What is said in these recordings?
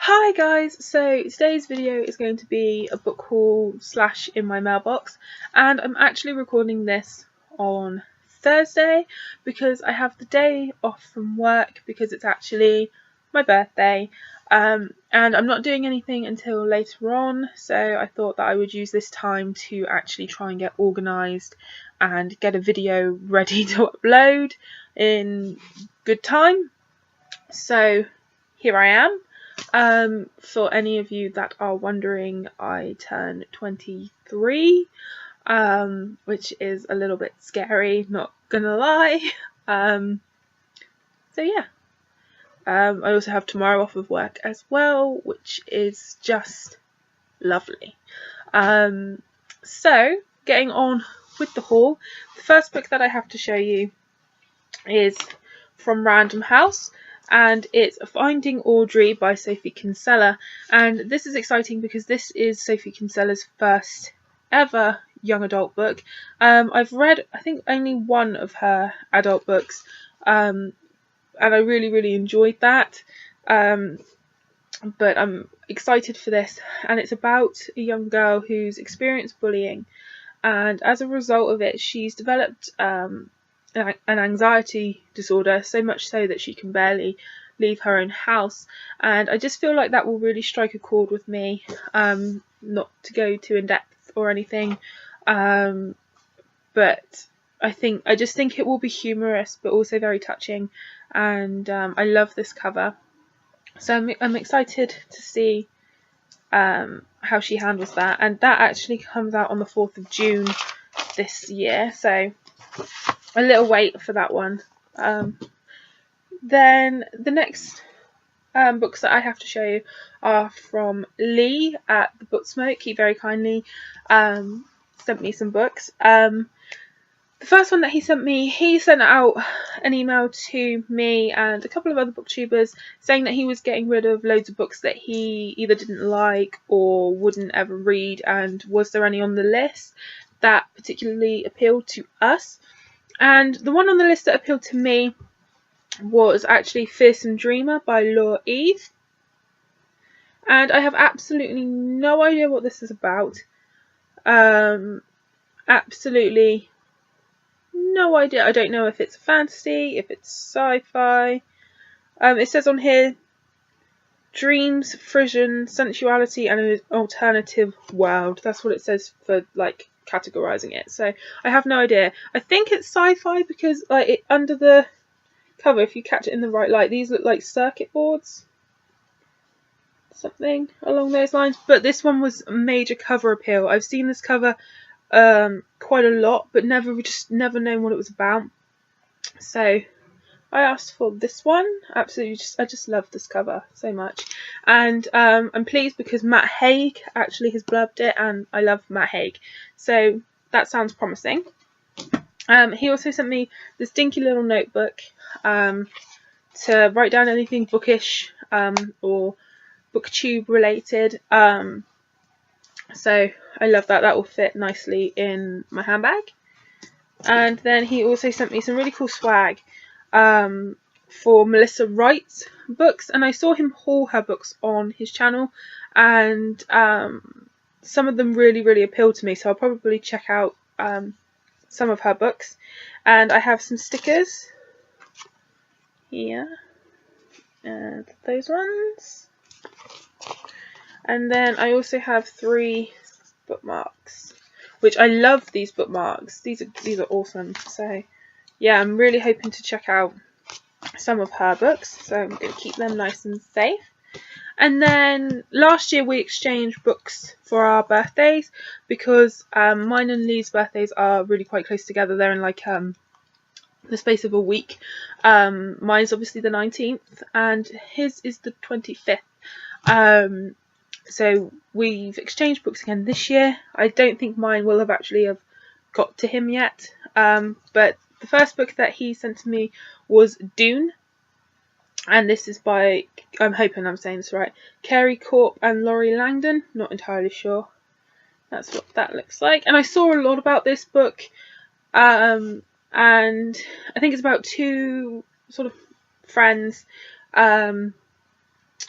Hi guys, so today's video is going to be a book haul slash in my mailbox, and I'm actually recording this on Thursday because I have the day off from work because it's actually my birthday, and I'm not doing anything until later on, so I thought that I would use this time to actually try and get organised and get a video ready to upload in good time. So here I am. For any of you that are wondering, I turn 23, which is a little bit scary, not gonna lie. So yeah. I also have tomorrow off of work as well, which is just lovely. So getting on with the haul, the first book that I have to show you is from Random House, and it's Finding Audrey by Sophie Kinsella, and this is exciting because this is Sophie Kinsella's first ever young adult book. I've read I think only one of her adult books, and I really enjoyed that, but I'm excited for this, and it's about a young girl who's experienced bullying, and as a result of it she's developed an anxiety disorder, so much so that she can barely leave her own house, and I just feel like that will really strike a chord with me. Not to go too in depth or anything, but I just think it will be humorous but also very touching, and I love this cover, so I'm excited to see how she handles that, and that actually comes out on the 4th of June this year, so a little wait for that one. Then the next books that I have to show you are from Lee at the Booksmoke. He very kindly sent me some books. The first one that he sent out an email to me and a couple of other booktubers saying that he was getting rid of loads of books that he either didn't like or wouldn't ever read, and was there any on the list that particularly appealed to us. And the one on the list that appealed to me was actually Fearsome Dreamer by Laura Eve. And I have absolutely no idea what this is about. Absolutely no idea. I don't know if it's fantasy, if it's sci-fi. It says on here, dreams, frisson, sensuality, and an alternative world. That's what it says for like categorizing it, so I have no idea. I think it's sci-fi because like under the cover, if you catch it in the right light, these look like circuit boards, something along those lines, but this one was major cover appeal. I've seen this cover quite a lot, but never known what it was about, so I asked for this one. Absolutely, I just love this cover so much, and I'm pleased because Matt Haig actually has blurbed it, and I love Matt Haig, so that sounds promising. He also sent me this dinky little notebook to write down anything bookish or booktube related. So I love that. That will fit nicely in my handbag. And then he also sent me some really cool swag for Melissa Wright's books, and I saw him haul her books on his channel, and some of them really appealed to me, so I'll probably check out some of her books. And I have some stickers here, and those ones, and then I also have 3 bookmarks, which I love. These bookmarks, these are awesome. So yeah, I'm really hoping to check out some of her books, so I'm going to keep them nice and safe. And then last year we exchanged books for our birthdays because mine and Lee's birthdays are really quite close together. They're in like the space of a week. Mine's obviously the 19th and his is the 25th. So we've exchanged books again this year. I don't think mine will have actually got to him yet, but the first book that he sent to me was Dune, and this is by, I'm hoping I'm saying this right, Carey Corp and Laurie Langdon. Not entirely sure. That's what that looks like. And I saw a lot about this book, and I think it's about 2 sort of friends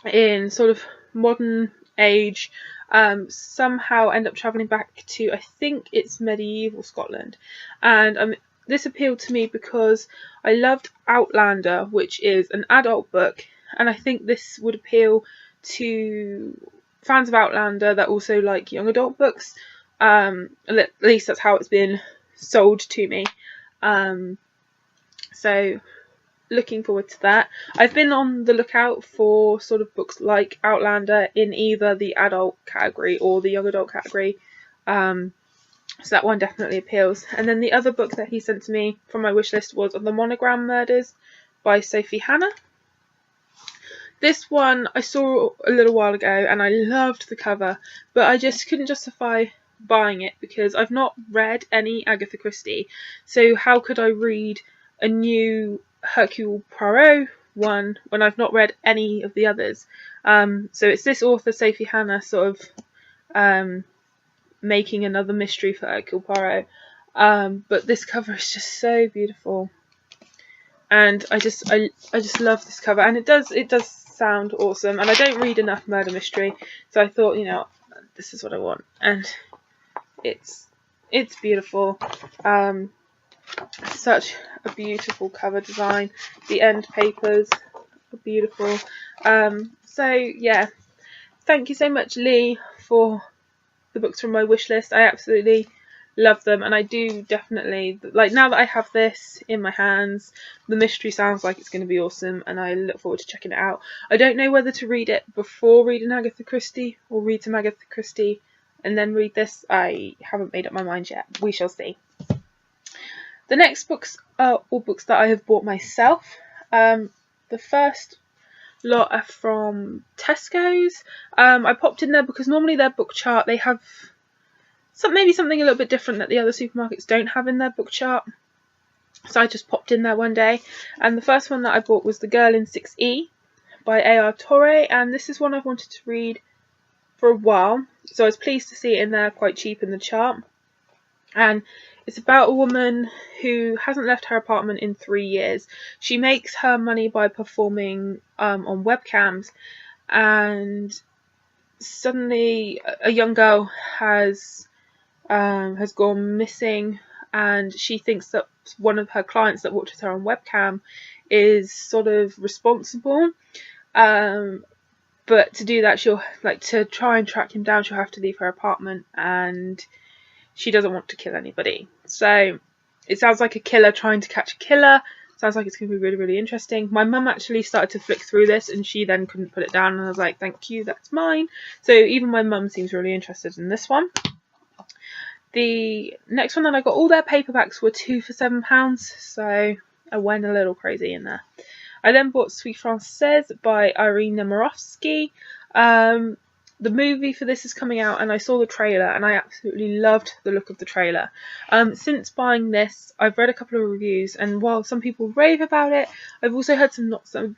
in sort of modern age, somehow end up travelling back to, I think it's medieval Scotland, and this appealed to me because I loved Outlander, which is an adult book, and I think this would appeal to fans of Outlander that also like young adult books. At least that's how it's been sold to me. So looking forward to that. I've been on the lookout for sort of books like Outlander in either the adult category or the young adult category. So that one definitely appeals. And then the other book that he sent to me from my wish list was The Monogram Murders by Sophie Hannah. This one I saw a little while ago and I loved the cover, but I just couldn't justify buying it because I've not read any Agatha Christie. So how could I read a new Hercule Poirot one when I've not read any of the others? So it's this author, Sophie Hannah, sort of making another mystery for Hercule Poirot. But this cover is just so beautiful, and I just love this cover, and it does sound awesome. And I don't read enough murder mystery, so I thought, this is what I want, and it's beautiful. Such a beautiful cover design. The end papers are beautiful. So yeah, thank you so much, Lee, for the books from my wish list. I absolutely love them, and I do definitely like, now that I have this in my hands, the mystery sounds like it's going to be awesome, and I look forward to checking it out. I don't know whether to read it before reading Agatha Christie or read some Agatha Christie and then read this. I haven't made up my mind yet. We shall see. The next books are all books that I have bought myself. The first lot are from Tesco's. I popped in there because normally their book chart, they have maybe something a little bit different that the other supermarkets don't have in their book chart. So I just popped in there one day, and the first one that I bought was The Girl in 6E by A.R. Torre, and this is one I've wanted to read for a while, so I was pleased to see it in there quite cheap in the chart. And it's about a woman who hasn't left her apartment in 3 years. She makes her money by performing on webcams, and suddenly a young girl has gone missing, and she thinks that one of her clients that worked with her on webcam is sort of responsible. But to do that, she'll to try and track him down, she'll have to leave her apartment, and she doesn't want to kill anybody. So it sounds like a killer trying to catch a killer. Sounds like it's going to be really, really interesting. My mum actually started to flick through this, and she then couldn't put it down, and I was like, thank you, that's mine. So even my mum seems really interested in this one. The next one that I got, all their paperbacks were 2 for £7, so I went a little crazy in there. I then bought Suite Française by Irene Nemirovsky. The movie for this is coming out, and I saw the trailer, and I absolutely loved the look of the trailer. Since buying this, I've read a couple of reviews, and while some people rave about it, I've also heard some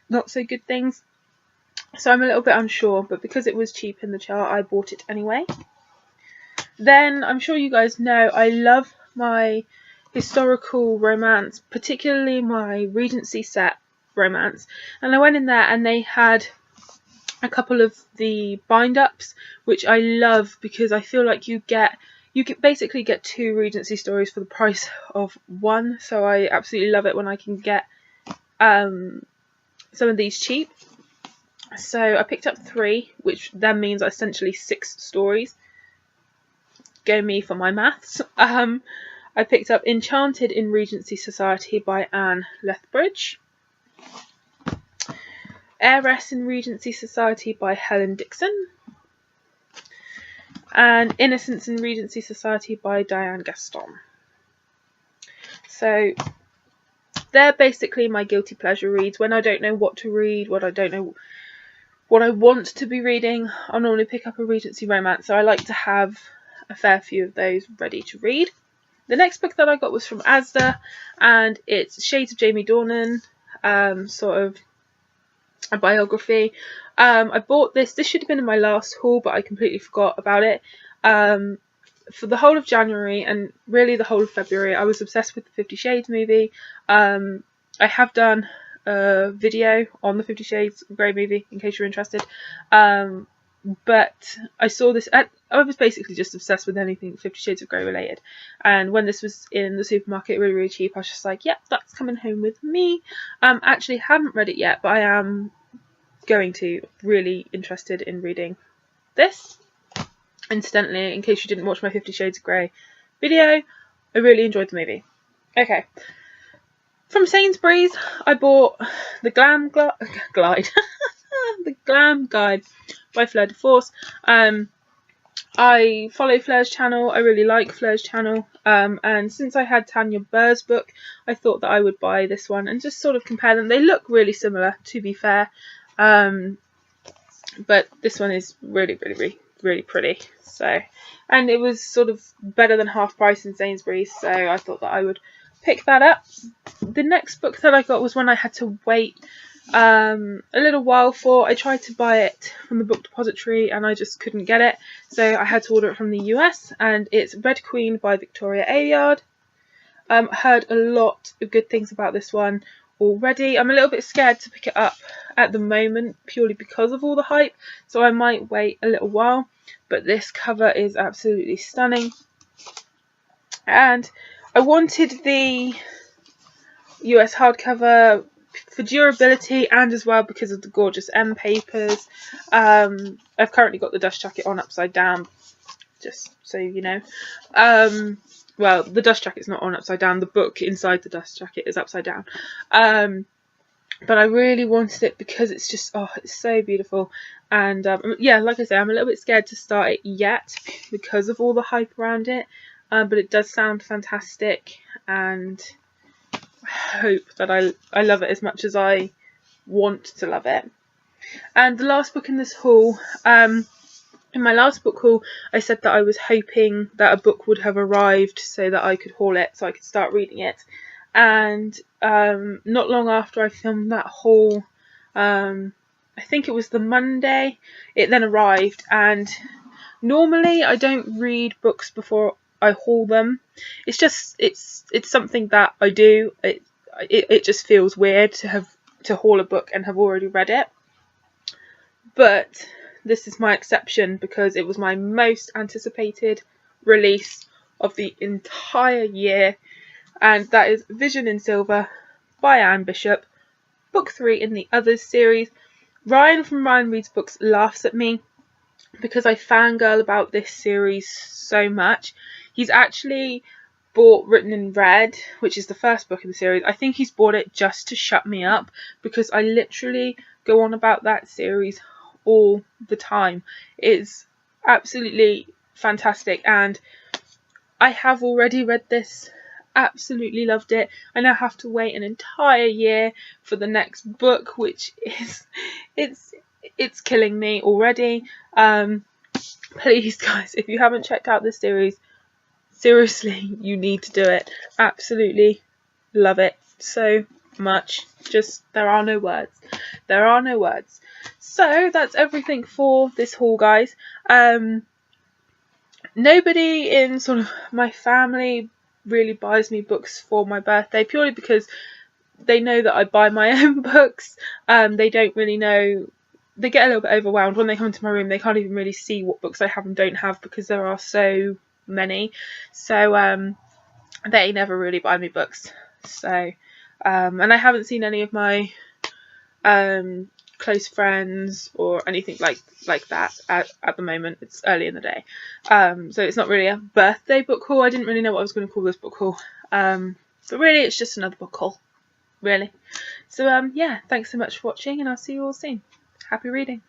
not so good things. So I'm a little bit unsure, but because it was cheap in the chart, I bought it anyway. Then, I'm sure you guys know, I love my historical romance, particularly my Regency set romance. And I went in there and they had a couple of the bind-ups, which I love because I feel like you basically get 2 Regency stories for the price of 1. So I absolutely love it when I can get some of these cheap. So I picked up 3, which then means essentially 6 stories. Go me for my maths. I picked up Enchanted in Regency Society by Anne Lethbridge, Heiress in Regency Society by Helen Dixon, and Innocence in Regency Society by Diane Gaston. So they're basically my guilty pleasure reads. When I don't know what to read, what I want to be reading, I'll normally pick up a Regency romance. So I like to have a fair few of those ready to read. The next book that I got was from Asda, and it's Shades of Jamie Dornan, sort of a biography. I bought this should have been in my last haul, but I completely forgot about it. For the whole of January and really the whole of February, I was obsessed with the 50 Shades movie. I have done a video on the 50 Shades Grey movie, in case you're interested. but I saw this. I was basically just obsessed with anything 50 Shades of Grey related, and when this was in the supermarket really, really cheap, I was just like, yep, that's coming home with me. Actually haven't read it yet, but I am going to. Really interested in reading this. Incidentally, in case you didn't watch my 50 Shades of Grey video, I really enjoyed the movie. Okay. From Sainsbury's, I bought the Glam Glide. The Glam Guide by Fleur de Force. I follow Fleur's channel. I really like Fleur's channel. And since I had Tanya Burr's book, I thought that I would buy this one and just sort of compare them. They look really similar, to be fair. But this one is really, really, really, really pretty. So, and it was sort of better than half price in Sainsbury's, so I thought that I would pick that up. The next book that I got was one I had to wait a little while for. I tried to buy it from the book depository and I just couldn't get it, so I had to order it from the US, and it's Red Queen by Victoria Aveyard. Heard a lot of good things about this one already. I'm a little bit scared to pick it up at the moment purely because of all the hype, so I might wait a little while, but this cover is absolutely stunning. And I wanted the US hardcover for durability and as well because of the gorgeous M papers. I've currently got the dust jacket on upside down, just so you know. Well, the dust jacket's not on upside down, the book inside the dust jacket is upside down. But I really wanted it because it's just, oh, it's so beautiful. And yeah, like I say, I'm a little bit scared to start it yet because of all the hype around it. But it does sound fantastic, and I hope that I love it as much as I want to love it. And the last book in this haul, in my last book haul, I said that I was hoping that a book would have arrived so that I could haul it, so I could start reading it. And not long after I filmed that haul, I think it was the Monday, it then arrived. And normally I don't read books before I haul them. It's just it's something that I do. It just feels weird to haul a book and have already read it. But this is my exception because it was my most anticipated release of the entire year, and that is Vision in Silver by Anne Bishop, book 3 in the Others series. Ryan from Ryan Reads Books laughs at me because I fangirl about this series so much. He's actually bought Written in Red, which is the first book in the series. I think he's bought it just to shut me up because I literally go on about that series all the time. It's absolutely fantastic, and I have already read this, absolutely loved it. I now have to wait an entire year for the next book, which is it's killing me already. Please guys, if you haven't checked out this series, seriously, you need to do it. Absolutely love it so much. Just, there are no words. There are no words. So that's everything for this haul, guys. Nobody in sort of my family really buys me books for my birthday, purely because they know that I buy my own books. They don't really know. They get a little bit overwhelmed when they come into my room. They can't even really see what books I have and don't have because there are so many. So they never really buy me books. So and I haven't seen any of my close friends or anything like that at the moment. It's early in the day, so it's not really a birthday book haul. I didn't really know what I was going to call this book haul, but really it's just another book haul, really. So yeah, thanks so much for watching, and I'll see you all soon. Happy reading.